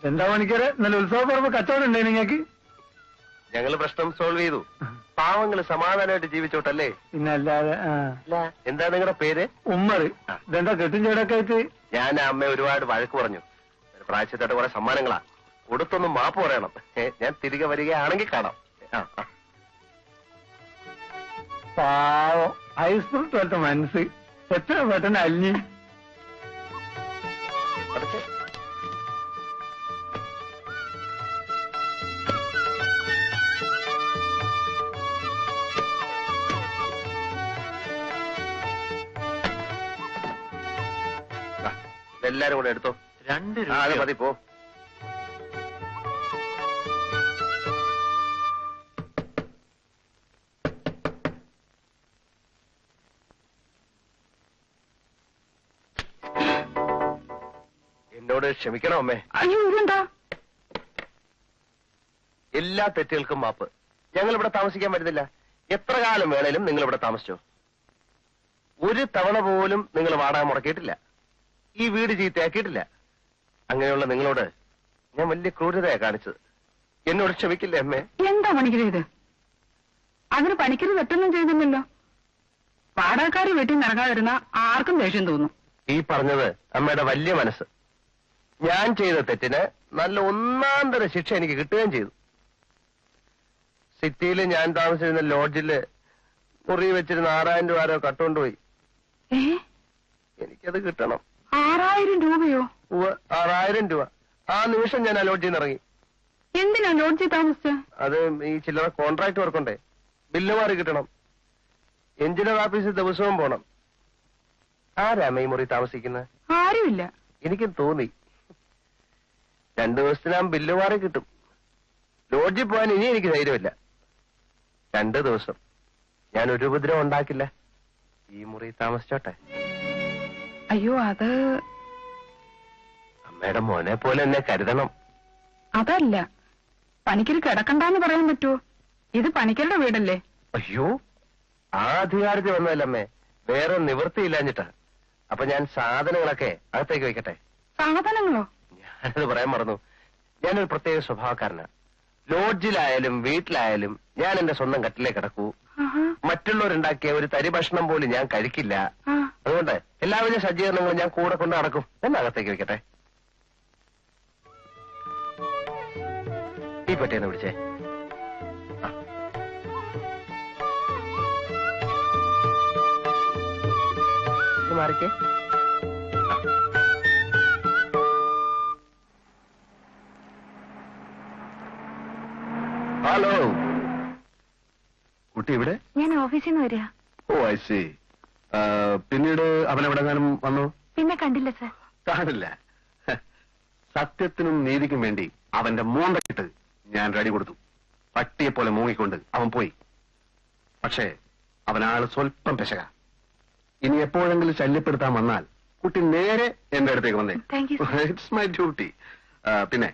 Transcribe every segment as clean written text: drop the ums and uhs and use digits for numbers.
എന്താ പണിക്കരെ ഇന്നലെ ഉത്സവ പറമ്പ് കച്ചവടം ഉണ്ടേ നിങ്ങൾക്ക്? ഞങ്ങള് പ്രശ്നം സോൾവ് ചെയ്തു. പാവങ്ങള് സമാധാനമായിട്ട് ജീവിച്ചോട്ടല്ലേ. പിന്നല്ലാതെ. എന്താ നിങ്ങളുടെ പേര്? ഉമ്മർ. ഇതെന്താ കെട്ടും ചേടൊക്കെ ആയിട്ട്? ഞാൻ അമ്മ ഒരുപാട് വഴക്ക് പറഞ്ഞു. പ്രായശ്ചിത്തായിട്ട് കുറെ സമ്മാനങ്ങളാ കൊടുത്തൊന്നും മാപ്പ് പറയണം. ഞാൻ തിരികെ വരികയാണെങ്കിൽ കാണാം. പാവം ഐസ്പ്രിറ്റ് പോലത്തെ മനസ്സ് എത്ര പെട്ടെന്ന് അലിഞ്ഞി. എല്ലാരും കൂടെ എടുത്തോ. 2 രൂപ. അത് മതി, പോ. എന്നോട് ക്ഷമിക്കണം അമ്മേ. അയ്യോ, ഇതെന്താ? എല്ലാ തെറ്റുകൾക്കും മാപ്പ്. ഞങ്ങൾ ഇവിടെ താമസിക്കാൻ പറ്റുന്നില്ല. എത്ര കാലം വേണേലും നിങ്ങൾ ഇവിടെ താമസിച്ചോ. ഒരു തവണ പോലും നിങ്ങൾ വാടക മുടക്കിയിട്ടില്ല. ഈ വീട് ചീത്തയാക്കിയിട്ടില്ല. അങ്ങനെയുള്ള നിങ്ങളോട് ഞാൻ വലിയ ക്രൂരതയാ കാണിച്ചത്. എന്നോട് ക്ഷമിക്കില്ലേ അമ്മേ? എന്താ പണിക്കര് ഇത്? അതിന് പണിക്കര് തെറ്റൊന്നും ചെയ്തില്ലല്ലോ. വാടകക്കാര് വീട്ടിൽ നിറങ്ങാതിരുന്ന ആർക്കും ദേഷ്യം തോന്നും. ഈ പറഞ്ഞത് അമ്മയുടെ വലിയ മനസ്സ്. ഞാൻ ചെയ്ത തെറ്റിന് നല്ല ഒന്നാന്തര ശിക്ഷ എനിക്ക് കിട്ടുകയും ചെയ്തു. സിറ്റിയിൽ ഞാൻ താമസിച്ചിരുന്ന ലോഡ്ജില് മുറി വെച്ചിരുന്ന 6000 രൂപ കട്ടുകൊണ്ടുപോയി. എനിക്കത് കിട്ടണം. 6000 രൂപയോ? 6000 രൂപ. ആ നിമിഷം ഞാൻ ആ ലോഡ്ജിൽ നിന്ന് ഇറങ്ങി. എന്തിനാ ലോഡ്ജിൽ താമസിച്ച? അത് ഈ ചില്ലറ കോൺട്രാക്ട് വർക്കുണ്ടേ, ബില്ല് മാറി കിട്ടണം. എഞ്ചിനീയർ ഓഫീസിൽ ദിവസവും പോണം. ആരാമ ഈ മുറി താമസിക്കുന്നത്? ആരുമില്ല. എനിക്കും തോന്നി 2 ദിവസത്തിനാം ബില്ല് മാറി കിട്ടും. ലോഡ്ജിൽ പോകാൻ ഇനി എനിക്ക് ധൈര്യമില്ല. 2 ദിവസം ഞാൻ ഒരു ഉപദ്രവം ഉണ്ടാക്കില്ല. ഈ മുറി താമസിച്ചോട്ടെ. അയ്യോ, അത് അമ്മയുടെ മോനെ പോലെ എന്നെ കരുതണം. അതല്ല, പണിക്കര് കിടക്കണ്ടെന്ന് പറയാൻ പറ്റുമോ? ഇത് പണിക്കരുടെ വീടല്ലേ. അയ്യോ, ആ അധികാരത്തിൽ വന്നതല്ലമ്മേ, വേറെ നിവൃത്തിയില്ലാഞ്ഞിട്ടാ. അപ്പൊ ഞാൻ സാധനങ്ങളൊക്കെ അകത്തേക്ക് വെക്കട്ടെ? സാധനങ്ങളോ? ഞാനത് പറയാൻ മറന്നു. ഞാനൊരു പ്രത്യേക സ്വഭാവക്കാരനാ. ലോഡ്ജിലായാലും വീട്ടിലായാലും ഞാൻ എന്റെ സ്വന്തം കട്ടിലേ കിടക്കൂ. മറ്റുള്ളവരുണ്ടാക്കിയ ഒരു തരി ഭക്ഷണം പോലും ഞാൻ കഴിക്കില്ല. അതുകൊണ്ട് എല്ലാവിധ സജ്ജീകരണങ്ങളും ഞാൻ കൂടെ കൊണ്ട് നടക്കും. എന്നെ അകത്തേക്ക് വെക്കട്ടെ? ഈ പെട്ടിയെന്ന് വിളിച്ചേ. മാറിക്കേ. ഹലോ, കുട്ടി ഇവിടെ? ഞാൻ ഓഫീസിൽ നിന്ന് വരിക. ഓ, ഐ സി. പിന്നീട് അവനെവിടെങ്ങാനും വന്നു? പിന്നെ കണ്ടില്ല സർ. കാണില്ല. സത്യത്തിനും നീതിക്കും വേണ്ടി അവന്റെ മൂണ്ടക്കിട്ട് ഞാൻ റെഡി കൊടുത്തു. പട്ടിയെ പോലെ മൂങ്ങിക്കൊണ്ട് അവൻ പോയി. പക്ഷേ അവനാള് സ്വല്പം പെശക. ഇനി എപ്പോഴെങ്കിലും ശല്യപ്പെടുത്താൻ വന്നാൽ കുട്ടി നേരെ എന്റെ അടുത്തേക്ക് വന്നേ. It's my duty. പിന്നെ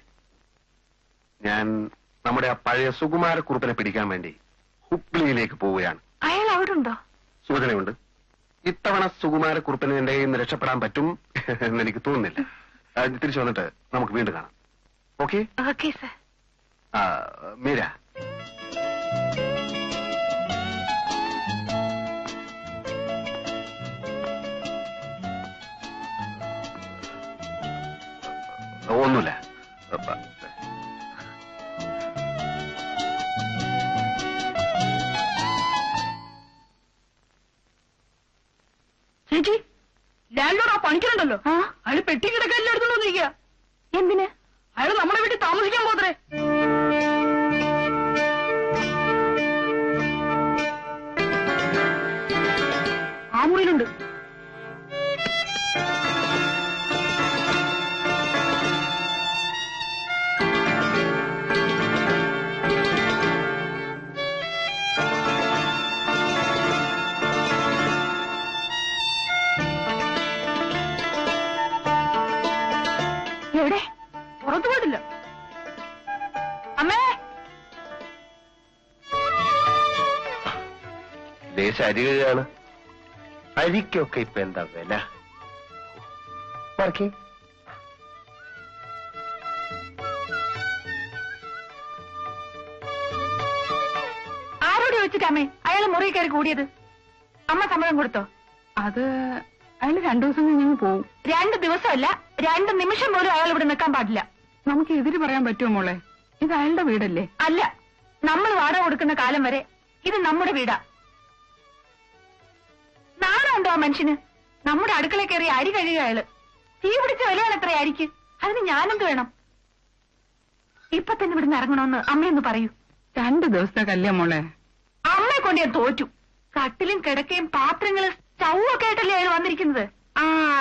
ഞാൻ നമ്മുടെ ആ പഴയ സുകുമാരക്കുറുപ്പിനെ പിടിക്കാൻ വേണ്ടി ഹുബ്ലിയിലേക്ക് പോവുകയാണ്. അയാൾ അവിടെ ഉണ്ടോ? സൂചനയുണ്ട്. ഇത്തവണ സുകുമാരക്കുറുപ്പിന് എന്റെ കയ്യിൽ നിന്ന് രക്ഷപ്പെടാൻ പറ്റും എന്ന് എനിക്ക് തോന്നുന്നില്ല. തിരിച്ചു വന്നിട്ട് നമുക്ക് വീണ്ടും കാണാം. ഓക്കെ? Okay sir. മീര, ഒന്നുമില്ല. ചേച്ചി, ലാൻഡ്ലോഡ് ആ പണിക്കലുണ്ടല്ലോ, അയാൾ പെട്ടി കിടക്കാൻ എല്ലായിടത്തും വന്നിരിക്കുക. എന്തിന്? അയാൾ നമ്മുടെ വീട്ടിൽ താമസിക്കാൻ പോത്രേ. ആ മുറിയിലുണ്ട്. എവിടെ? പുറത്തു പോയിട്ടില്ല. അമ്മേ, ദേശ അരികയാണ്. അരിക്കൊക്കെ ഇപ്പൊ എന്താ വില? വെച്ചിട്ടമ്മേ അയാൾ മുറി കയറി കൂടിയത്? അമ്മ സമ്മതം കൊടുത്തോ? അത് അയാൾ 2 ദിവസം കഴിഞ്ഞ് പോവും. 2 ദിവസമല്ല, 2 നിമിഷം പോലും അയാൾ ഇവിടെ നിൽക്കാൻ പാടില്ല. നമുക്ക് എതിര് പറയാൻ പറ്റുമോ മോളെ? ഇത് അയാളുടെ വീടല്ലേ? അല്ല, നമ്മൾ വാടക കൊടുക്കുന്ന കാലം വരെ ഇത് നമ്മുടെ വീടാ. നാണുണ്ടോ ആ മനുഷ്യന്? നമ്മുടെ അടുക്കള കയറി അരി കഴുകുക അയാള്. തീ പിടിച്ച വിലയാണ് എത്ര അരിക്ക്? അതിന് ഞാനെന്ത് വേണം? ഇപ്പൊ തന്നെ ഇവിടുന്ന് ഇറങ്ങണമെന്ന് അമ്മയൊന്ന് പറയൂ. 2 ദിവസത്തെ കല്യാണം മോളെ. അമ്മയെ കൊണ്ട് ഞാൻ തോറ്റു. കട്ടിലും കിടക്കയും പാത്രങ്ങളും സ്റ്റൗവൊക്കെ ആയിട്ടല്ലേ അയാൾ വന്നിരിക്കുന്നത്.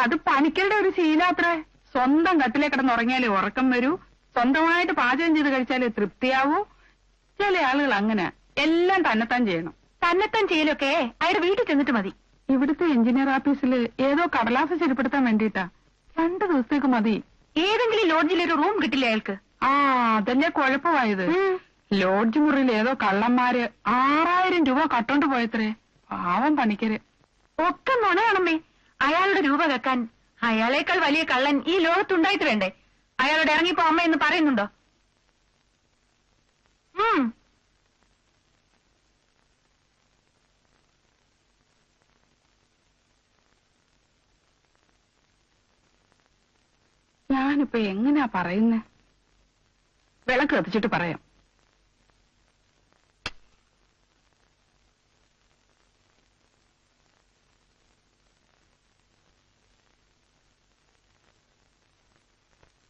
അത് പണിക്കരുടെ ഒരു ശീലാത്രേ. സ്വന്തം കട്ടിലെ കിടന്നുറങ്ങിയാലേ ഉറക്കം വരൂ, സ്വന്തമായിട്ട് പാചകം ചെയ്ത് കഴിച്ചാലേ തൃപ്തിയാവൂ. ചില ആളുകൾ അങ്ങനെ എല്ലാം തന്നെത്താൻ ചെയ്യണം. തന്നെത്താൻ ചെയ്യലൊക്കെ അയാളുടെ വീട്ടിൽ ചെന്നിട്ട് മതി. ഇവിടുത്തെ എഞ്ചിനീയർ ഓഫീസിൽ ഏതോ കടലാസ് ശരിപ്പെടുത്താൻ വേണ്ടിയിട്ടാ. 2 ദിവസത്തേക്ക് മതി. ഏതെങ്കിലും ലോഡ്ജിൽ ഒരു റൂം കിട്ടില്ല അയാൾക്ക്. അതല്ലേ കുഴപ്പമായത്. ലോഡ്ജ് മുറിയിൽ ഏതോ കള്ളന്മാര് 6000 രൂപ കട്ടോണ്ട് പോയത്രേ. പാവം പണിക്കര്. ഒക്കെ നുണയാണമ്മേ. അയാളുടെ രൂപ വെക്കാൻ അയാളേക്കാൾ വലിയ കള്ളൻ ഈ ലോകത്തുണ്ടായിട്ട് വേണ്ടേ? അയാളോട് ഇറങ്ങിപ്പോ അമ്മ എന്ന് പറയുന്നുണ്ടോ? ഞാനിപ്പോ എങ്ങനെയാ പറയുന്നേ? വിളക്ക് കത്തിച്ചിട്ട് പറയാം.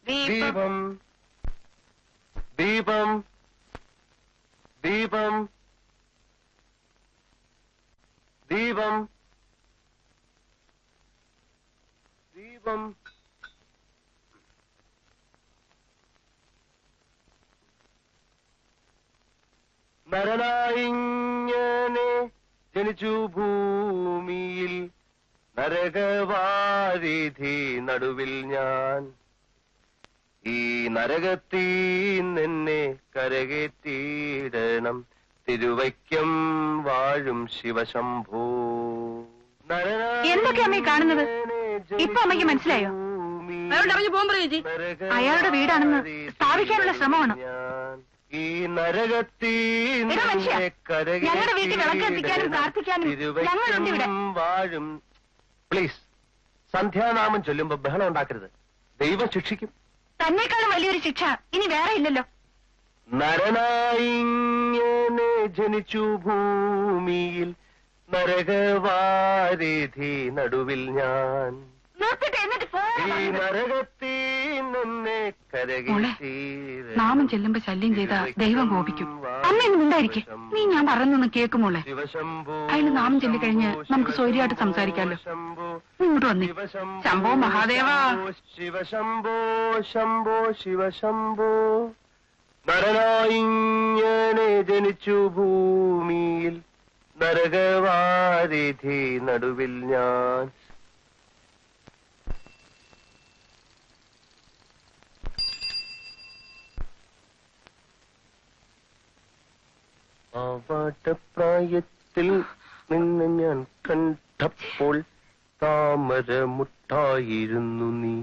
ദീപം ദീപം ദീപം ദീപം ദീപം നരനായിങ്ങനെ ജനിച്ചു ഭൂമിയിൽ, നരകവാരിധി നടുവിൽ ഞാൻ. ഈ നരകത്തീ നിന്നെ കരകേറ്റിയിടണം, തിരുവൈക്കം വാഴും ശിവശംഭോ. എന്തൊക്കെയാ അമ്മ കാണുന്നത്? ഇപ്പൊ അമ്മയ്ക്ക് മനസ്സിലായോ? അയാളുടെ വീടാണെന്ന് സ്ഥാപിക്കാനുള്ള ശ്രമമാണ്. ഈ നരകത്തീ ഞങ്ങളുടെ വീട്ടിൽ വിളക്ക് കത്തിക്കാനും പ്രാർത്ഥിക്കാനും ഞങ്ങളുണ്ട് ഇവിടെ. വാഴും. പ്ലീസ്, സന്ധ്യാനാമം ചൊല്ലുമ്പോ ബഹളം ഉണ്ടാക്കരുത്. ദൈവം ശിക്ഷിക്കും. തന്നെക്കാളും വലിയൊരു ശിക്ഷ ഇനി വേറെ ഇല്ലല്ലോ. നരനായിങ്ങനെ ജനിച്ചു ഭൂമിയിൽ, നരകവാരിധി നടുവിൽ ഞാൻ. നിർത്തിട്ട് എന്നിട്ട് ഈ നരകത്തീ നിന്നെ കരകേറ്റിയിടണം. നാമം ചെല്ലുമ്പോ ശല്യം ചെയ്താ ദൈവം കോപിക്കും. അമ്മ ഇന്ന് ഉണ്ടായിരിക്കും. നീ ഞാൻ പറയുന്നൊന്ന് കേക്കുമോളെ. അയാള് നാമം ചൊല്ലിക്കഴിഞ്ഞ് നമുക്ക് സ്വൈര്യമായിട്ട് സംസാരിക്കാലോ. ഇങ്ങോട്ട് വന്നേ. ശംഭോ മഹാദേവ. ശിവശംഭോ ശംഭോ ശിവശംഭോ. നരനായിങ്ങനെ ജനിച്ചു ഭൂമിയിൽ, നരകവാരിധി നടുവിൽ ഞാൻ. ആവാട്ടപ്രായത്തിൽ നിന്ന് ഞാൻ കണ്ടപ്പോൾ താമരമുട്ടായിരുന്നു നീ.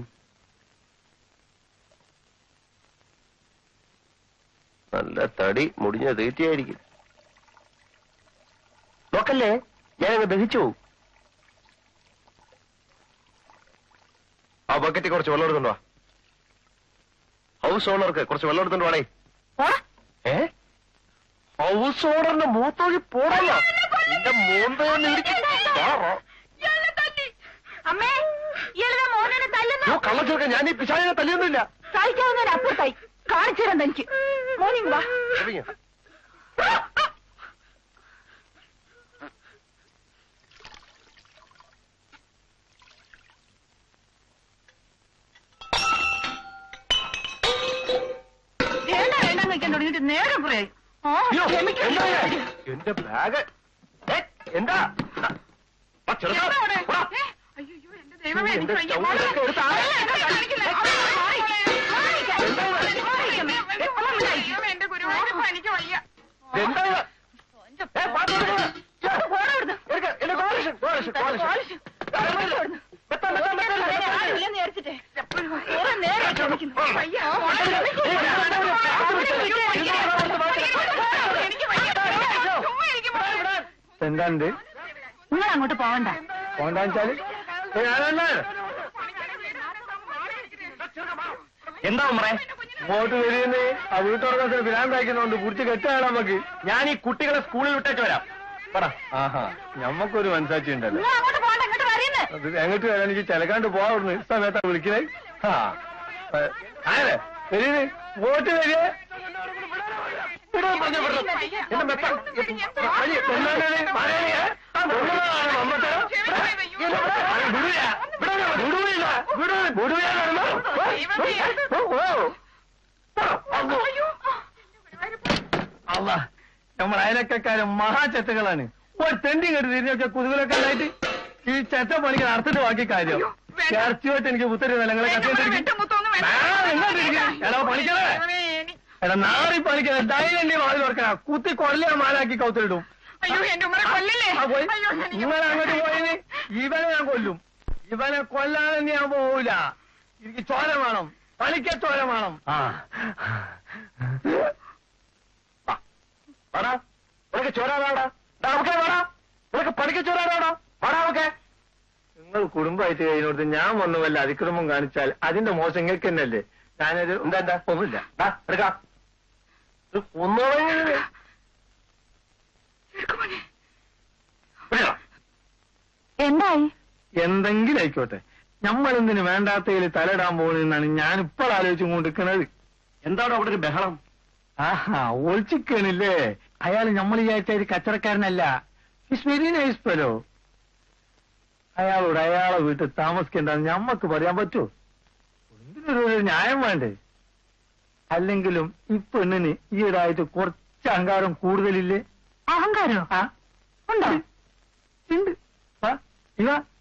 നല്ല തടി മുടിഞ്ഞ തീറ്റയായിരിക്കും. നോക്കല്ലേ, ഞാനങ്ങ് ദഹിച്ചു പോവും. ആ ബക്കറ്റിൽ കുറച്ച് വെള്ളം എടുത്തുണ്ടോ? ഹൗസ് ഓണർക്ക് കുറച്ച് വെള്ളം എടുത്തുണ്ടോ? ആണേ ഹൗസ് ഓണറിന്റെ മൂത്തൊഴി പോടല്ല. എന്റെ മൂന്തയൊന്നും കള്ള ചേർക്കാൻ ഞാൻ ഈ പിശാചിനെ തല്ലിയൊന്നുമില്ല. അപ്പുറത്തായി കാണിച്ചു തരാൻ തനിക്ക്. മോർണിംഗ് വാ. വേണ്ട വെക്കാൻ തുടങ്ങിയിട്ട് നേരം കുറയായി. എന്റെ ബാഗ് എന്താ? എന്താണ്ട് നിങ്ങൾ അങ്ങോട്ട് പോവണ്ട. പോണ്ടാന്ന് വെച്ചാല് എന്താ ഉമ്മറേ? ഇങ്ങോട്ട് വരുന്നേ ആ വീട്ടുറക്കത്തിന് ഭ്രാന്താക്കുന്നുണ്ട് കുടിച്ച് കെട്ടാണ് നമുക്ക്. ഞാൻ ഈ കുട്ടികളെ സ്കൂളിൽ വിട്ടേക്ക് വരാം. പറ. ആഹാ ഞമ്മക്കൊരു മനസാക്ഷി ഉണ്ടല്ലോ. നിങ്ങൾ അങ്ങോട്ട് പോവണ്ട, ഇങ്ങോട്ട് പറയുന്നത്. അത് എങ്ങോട്ട് വരാൻ എനിക്ക് ചിലക്കാണ്ട് പോവാറുണ്ട്. സമയത്താ വിളിക്കണേ. ആ ആരെ വരുന്നേ ഇങ്ങോട്ട് വരിക. അല്ല നമ്മൾ അയലക്കാരും മഹാചെത്തകളാണ്. ഒരു തെണ്ടി കെട്ടി തിരിഞ്ഞൊക്കെ കുതുകലൊക്കെ ഉണ്ടായിട്ട് ഈ ചെത്ത പണിക്ക് നടത്തിട്ട് ബാക്കി കാര്യം ഇറച്ചിയോട്ട് എനിക്ക് പുത്തരി നിലങ്ങളെ എടാ പണിക്കണേ. എടാ നാറി പണിക്കണേ. ഡൈലി വാതിൽ ഓർക്കണ കുത്തി കൊല്ല മാലാക്കി കൗത്തിലിടും. ഇങ്ങനെ അങ്ങോട്ട് പോയിന് ഇവനെ ഞാൻ കൊല്ലും. ഇവനെ കൊല്ലാതെ ഞാൻ പോവൂല. എനിക്ക് ചോര വേണം. പണിക്ക ചോര വേണം. നിനക്ക് ചോരാടാ നമുക്ക് വേടാ. നിനക്ക് പഠിക്ക ചോരാടാ വേടാ നമുക്ക്. നിങ്ങൾ കുടുംബമായിട്ട് കഴിഞ്ഞോടത്ത് ഞാൻ വന്നു വല്ല അതിക്രമം കാണിച്ചാൽ അതിന്റെ മോശം നിങ്ങൾക്ക് തന്നെയല്ലേ. ഞാനൊരു എന്താ ഒന്നുമില്ല എടുക്കാം. എന്തായി? എന്തെങ്കിലും ആയിക്കോട്ടെ. നമ്മളെന്തിന് വേണ്ടാത്തതിൽ തലയിടാൻ പോകുന്നതെന്നാണ് ഞാൻ ഇപ്പോൾ ആലോചിച്ചു കൊണ്ടിരിക്കുന്നത്. എന്താണ് അവിടെ ഒരു ബഹളം? ആഹാ ഒളിച്ചിക്കണില്ലേ. അയാൾ നമ്മൾ വിചാരിച്ച ഒരു കച്ചവടക്കാരനല്ല. It's very nice fellow. അയാളോട് അയാളെ വീട്ടിൽ താമസിക്കേണ്ടെന്ന് ഞമ്മക്ക് പറയാൻ പറ്റുമോ? എന്തിനൊരു ന്യായം വേണ്ടേ? അല്ലെങ്കിലും ഈ പെണ്ണിന് ഈയിടായിട്ട് കുറച്ച് അഹങ്കാരം കൂടുതലില്ലേ? അഹങ്കാരോ? ആ ഉണ്ടോ? ഉണ്ട്. ഇവ